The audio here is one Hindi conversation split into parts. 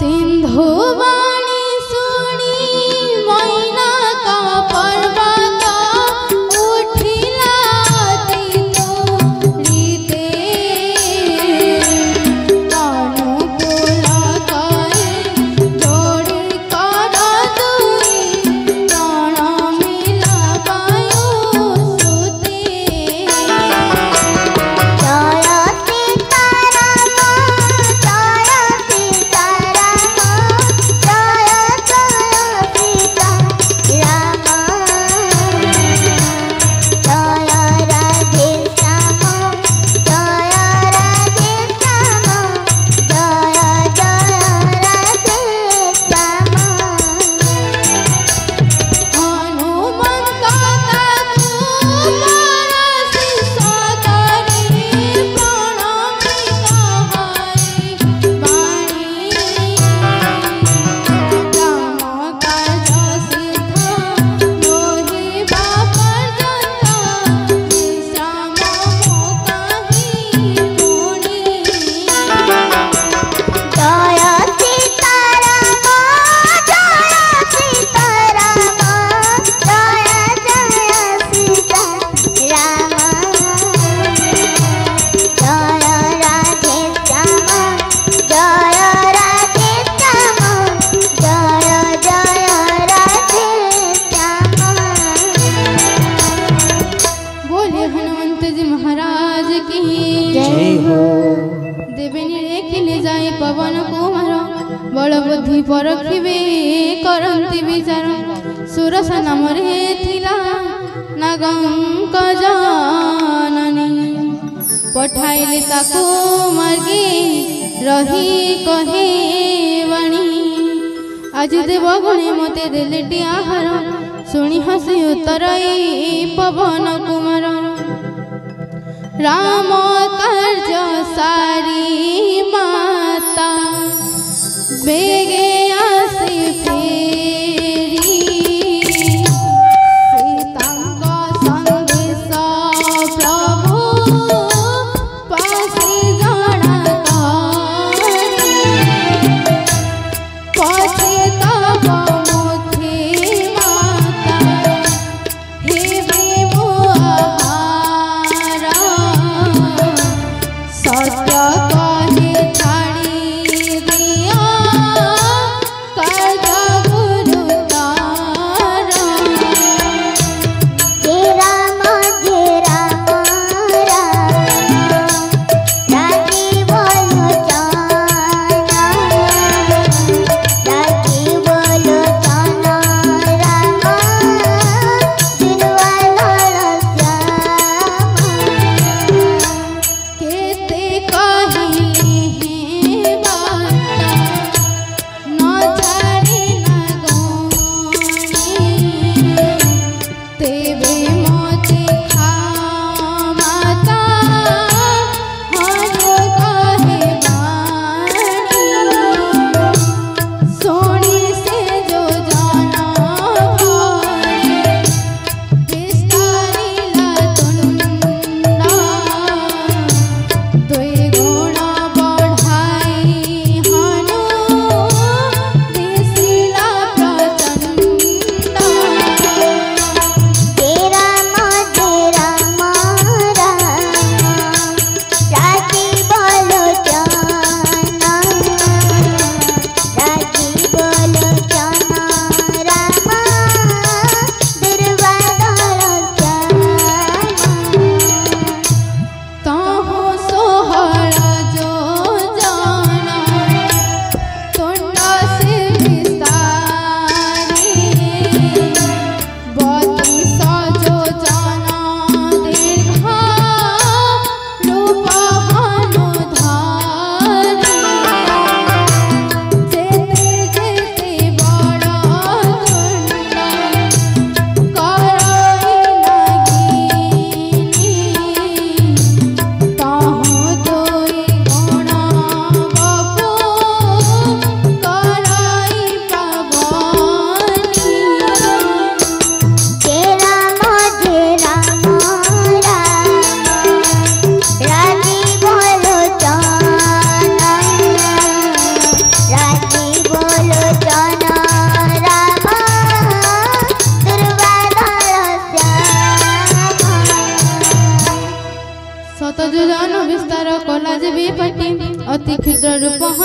सिंधुवाणी सुनी मैना का पर्वत उठिला तीतुरीते अनुकूल करे जोड़ी कर दुई प्राण मिला वायु सुते। पवन कुमार बल बुद्धि परखिबे करंती विचार सुरस नाम रे थिला नागंक जननी पठाइले ताकू मार्गे रही कहे वाणी आज देव गुणे मते देलेटी आहार सुनी हसी उत्तर पवन कुमार राम कार्य सारी माता बेगे आसी फेरी सीतांग संदेश प्रभु पासी जणा करी पछे तब मुखे माता हे विमुहारा सत्य कहे छाड़ी दिया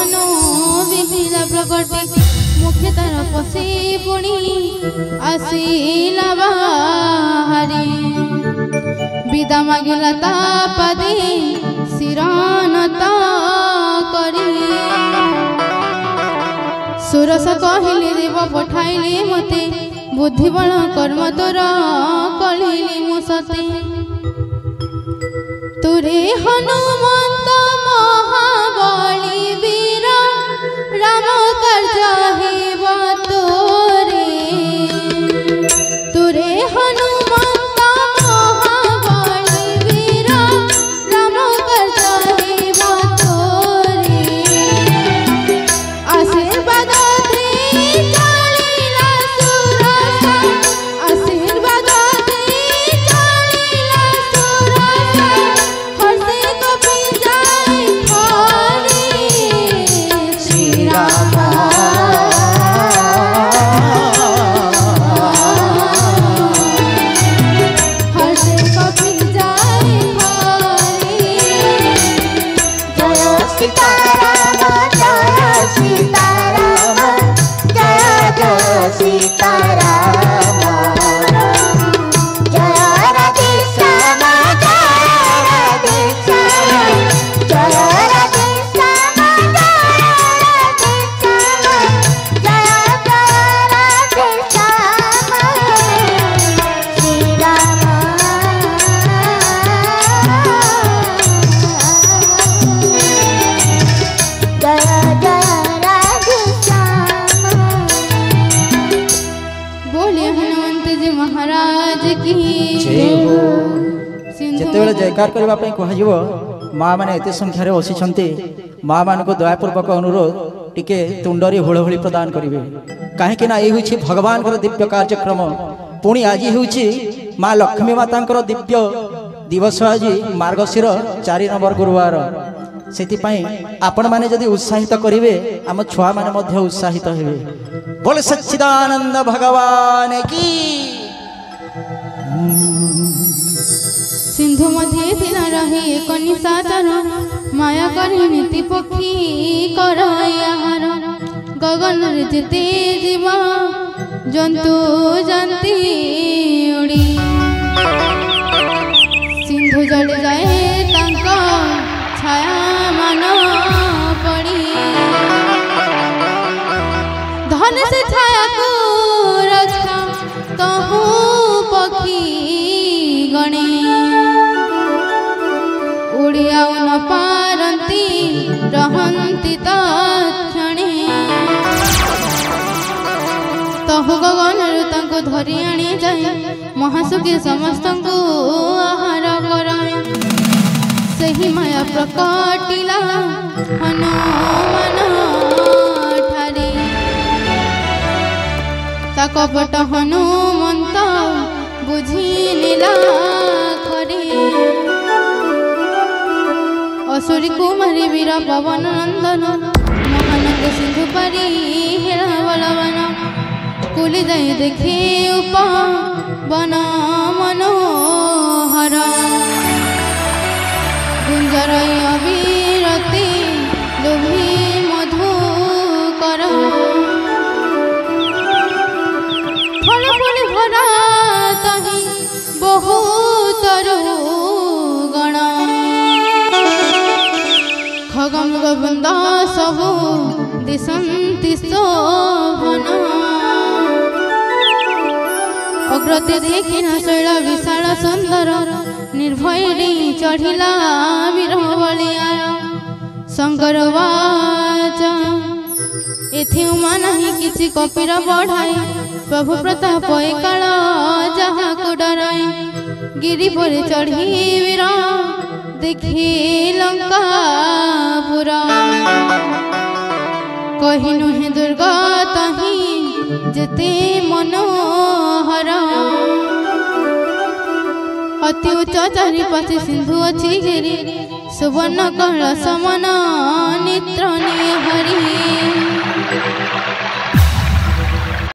ପବନ ବିହିଲା ପ୍ରକଟି ମୁଖେ ତାର ପଶି ପୁଣି ଆସିଲା ବାହାରି ବିଦା ମାଗିଲା ତା ପାଦେ ଶିରନତ କରି ସୁରସ କହିଲେ ଦେବ ପଠାଇଲେ ମତେ ବୁଦ୍ଧିବଳ କର୍ମ ତୋର କଳିଲି ମୁଁ ସତେ ତୁରେ ହନୁମନ୍ତ ମହାବଳି ବୀର ରାମ କାର୍ଯ୍ୟ ହେବ ତୋରେ ତୁରେ ହନୁମନ୍ତ ମହାବଳି ବୀର ରାମ କାର୍ଯ୍ୟ ହେବ ତୋରେ ଆଶୀର୍ବାଦ ଦେ ଚଳିଲା ସୁରସ ଆଶୀର୍ବାଦ ଦେ ଚଳିଲା ସୁରସ ହର୍ଷେ କପି ଯାଏ ଖରେ ଶ୍ରୀରାମ हर्षे कपि जाए खरे जय सीताराम जय सीताराम जय जय सीताराम जय राधे श्याम जय राधे श्याम जय राधे श्याम जय राधे श्याम जय जय राधे श्याम श्री राम जय जय राधे श्याम बोले हनुमंत जी महाराज की जय हो सिंधु ଯେତେବେଳେ ଜୟକାର କରିବା ପାଇଁ କୁହାଯିବ ମା ମାନେ ଏତେ ସଂଖ୍ୟାରେ ବସିଛନ୍ତି ମା ମାନଙ୍କୁ ଦୟାପୂର୍ବକ ଅନୁରୋଧ ଟିକେ ତୁଣ୍ଡରେ ହୁଳହୁଳି ପ୍ରଦାନ କରିବେ କାହିଁକି ନା ଏ ହେଉଛି ଭଗବାନଙ୍କର ଦିବ୍ୟ କାର୍ଯ୍ୟକ୍ରମ ପୁଣି ଆଜି ହେଉଛି ମା ଲକ୍ଷ୍ମୀ ମାତାଙ୍କର ଦିବ୍ୟ ଦିବସ ଆଜି ମାର୍ଗଶିର 4 ନମ୍ବର ଗୁରୁବାର ସେଥିପାଇଁ ଆପଣମାନେ ଯଦି ଉତ୍ସାହିତ କରିବେ ଆମ ଛୁଆମାନେ ମଧ୍ୟ ଉତ୍ସାହିତ ହେବେ ବୋଲେ ସଚ୍ଚିଦାନନ୍ଦ ଭଗବାନ କି सिंधु मध्य थिला रहे एक निशाचर माया करी नीति पक्षी कर यार गगन रे जेते जीव जंतु जंती उड़ी सिंधु जली जाए तांका छाया मान पड़ी धन से छाया को रक्षा कहूँ पक्षी गणे उड़िया न पारंती रहंती तक्षणे तहु गगनरु तांको धरी आनी जाए महासुखी समस्त को आहार कराए सही माया प्रकटिला हनुमान ठारे ता कपट हनुमंत बुझी नीला खरे असुरी कुमारी वीर पवन नंदन महानंद सिंधु पारी हेला बलवन कुली जाए देखे उपवन मनोहर गुंजर अविरति लोभी मधुकर फल फल भरा तही बहुत गण खगम गोविंद सबु दिशंति शोभन अग्रते देखिना शैल विशाल सुंदर निर्भय चढ़िला वीर बलियार शंकर वाच एथि उमा नहीं किसी कपीर बढ़ाए प्रभु प्रताप काल जहा को डराए गिरी पर चढ़ी वीर देखी लंकापुरा कही नुहे दुर्गा तही जेते मनोहर अति उच्च चारिपाशे सिंधु अच्छी गिरी सुवर्ण कल समान नेत्र हरि